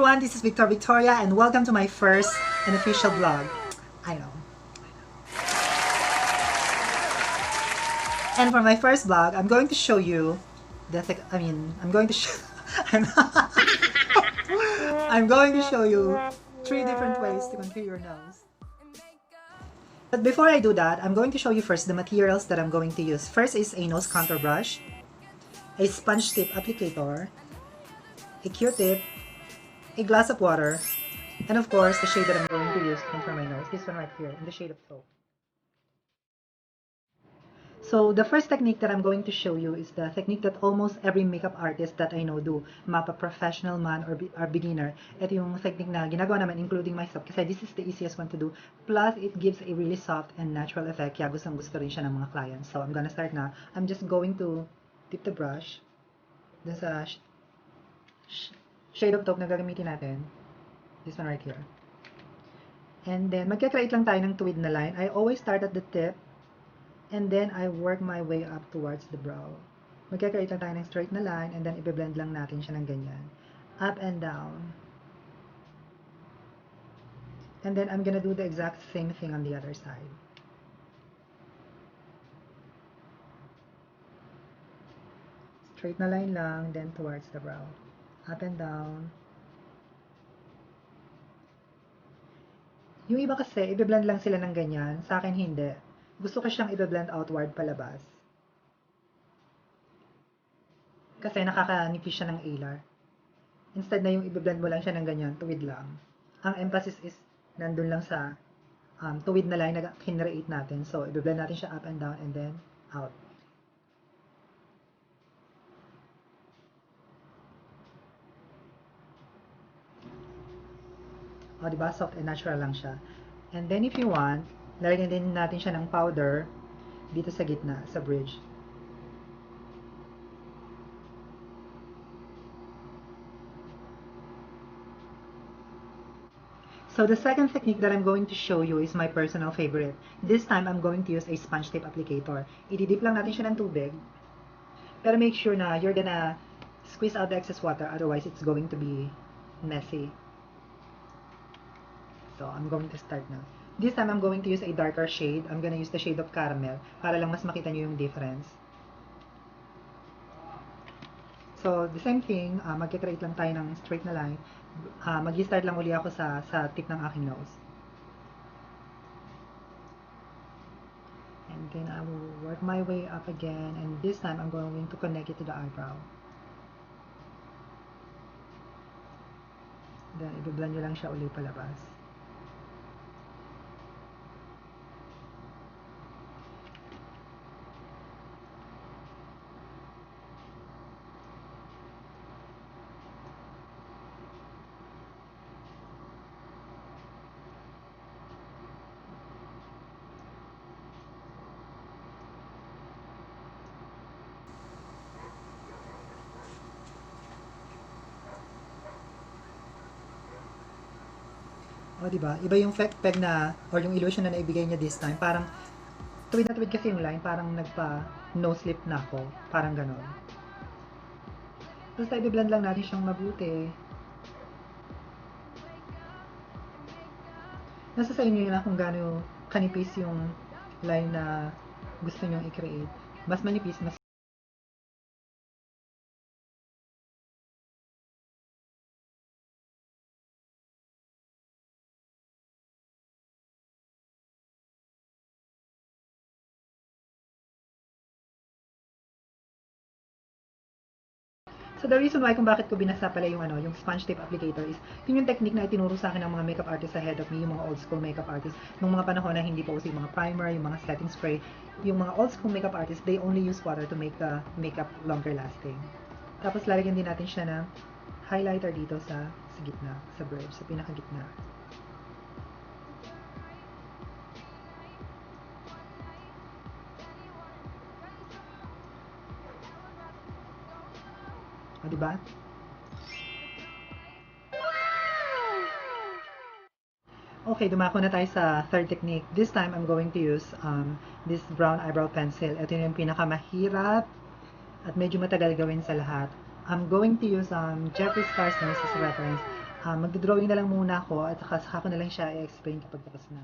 everyone, this is Victoria and welcome to my first and official vlog. I know. And for my first vlog, I'm going to show you I'm going to show I'm going to show you 3 different ways to contour your nose. But before I do that, I'm going to show you first the materials that I'm going to use. First is a nose contour brush, a sponge tip applicator, a Q-tip, a glass of water, and of course, the shade that I'm going to use to contour my nose. This one right here, in the shade of taupe. So, the first technique that I'm going to show you is the technique that almost every makeup artist that I know do, mapa-professional man or beginner. Ito yung technique na ginagawa naman, including myself, kasi this is the easiest one to do. Plus, it gives a really soft and natural effect, kaya gustong-gusto rin siya ng mga clients. So, I'm gonna start na. I'm just going to dip the brush dun sa shade of taupe na gagamitin natin. This one right here. And then, magka-create lang tayo ng tuwid na line. I always start at the tip, and then I work my way up towards the brow. Magka-create lang tayo ng straight na line, and then i-blend lang natin siya ng ganyan. Up and down. And then, I'm gonna do the exact same thing on the other side. Straight na line lang, then towards the brow. Up and down. Yung iba kasi, i-blend lang sila ng ganyan. Sa akin, hindi. Gusto ko siyang i-blend outward palabas. Kasi nakakanipis siya ng alar. Instead na yung i-blend mo lang siya ng ganyan, tuwid lang. Ang emphasis is nandun lang sa tuwid na line na kinreate natin. So, i-blend natin siya up and down and then out. O, diba? Soft and natural lang siya. And then, if you want, lalagyan din natin siya ng powder dito sa gitna, sa bridge. So the second technique that I'm going to show you is my personal favorite. This time, I'm going to use a sponge tape applicator. Ididip lang natin siya ng tubig. Pero make sure na you're gonna squeeze out the excess water, otherwise it's going to be messy. So, I'm going to start now. This time, I'm going to use a darker shade. I'm gonna use the shade of caramel para lang mas makita nyo yung difference. So, the same thing, mag-create lang tayo ng straight na line. Mag-start lang uli ako sa tip ng aking nose. And then, I will work my way up again. And this time, I'm going to connect it to the eyebrow. Then, i-blend nyo lang siya uli palabas. O, diba? Iba yung peg na, or yung illusion na naibigay niya this time. Parang, tuwid na tuwid kasi yung line. Parang nagpa-nose slip na ako. Parang ganon. Basta i-blend lang natin siyang mabuti. Nasa sa inyo lang kung gaano kanipis yung line na gusto nyong i-create. Mas manipis, mas So the reason why kung bakit ko binasa pala yung yung sponge tape applicator is yun yung technique na itinuro sa akin ng mga makeup artists ahead of me, yung mga old school makeup artists. Nung mga panahon na hindi pa uso yung mga primer, yung mga setting spray, yung mga old school makeup artists, they only use water to make the makeup longer lasting. Tapos lalagyan din natin siya ng highlighter dito sa gitna, sa bridge, sa pinakagitna. O, diba? Okay, dumako na tayo sa third technique. This time, I'm going to use this brown eyebrow pencil. Ito yung pinakamahirap at medyo matagal gawin sa lahat. I'm going to use Jeffree Star's nose as a reference. Magdodrawing na lang muna ako at saka ko na lang siya i-explain kapag tapos na.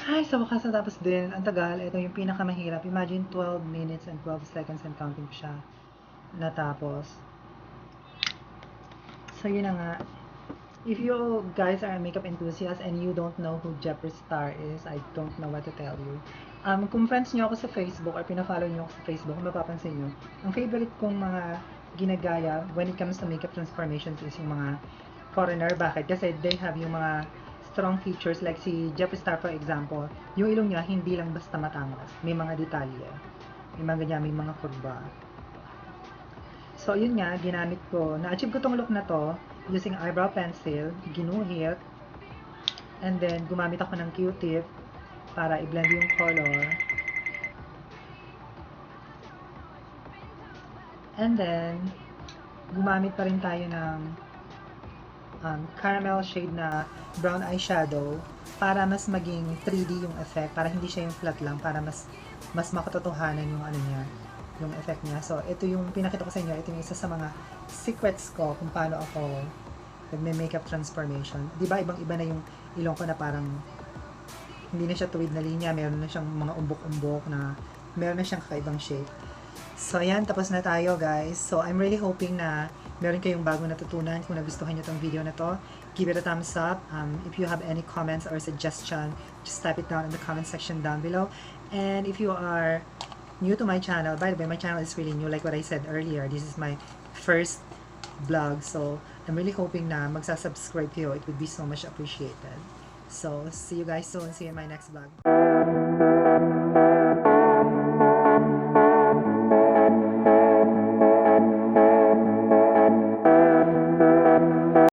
Ay, sa wakas natapos din. Ang tagal. Ito yung pinakamahirap. Imagine 12 minutes and 12 seconds and counting pa siya. Natapos. So, yun na nga. If you guys are a makeup enthusiast and you don't know who Jeffree Star is, I don't know what to tell you. Kung friends nyo ako sa Facebook or pina-follow nyo ako sa Facebook, mapapansin nyo, ang favorite kong mga ginagaya when it comes to makeup transformations is yung mga foreigner. Bakit? Kasi they have yung mga strong features like si Jeffree Star for example, yung ilong niya hindi lang basta matangos, may mga detalye. May mga ganyan, may mga kurba. So, yun nga, ginamit ko. Na-achieve ko tong look na to using eyebrow pencil, ginuhit, and then gumamit ako ng Q-tip para i-blend yung color. And then, gumamit pa rin tayo ng caramel shade na brown eyeshadow para mas maging 3D yung effect, para hindi siya yung flat lang, para mas makatotohanan yung ano niya, yung effect niya. So, ito yung pinakita ko sa inyo, ito yung isa sa mga secrets ko kung paano ako nagme-makeup transformation. Di ba ibang-iba na yung ilong ko na parang hindi na siya tuwid na linya, meron na siyang mga umbok-umbok na meron na siyang kakaibang shape. So, ayan, tapos na tayo guys. So, I'm really hoping na meron kayong bagong natutunan. Kung nagustuhan nyo tong video na to, give it a thumbs up. If you have any comments or suggestion, just type it down in the comment section down below. And if you are new to my channel, by the way, my channel is really new, like what I said earlier. This is my first vlog, so I'm really hoping na magsasubscribe kayo. It would be so much appreciated. So, see you guys soon. See you in my next vlog.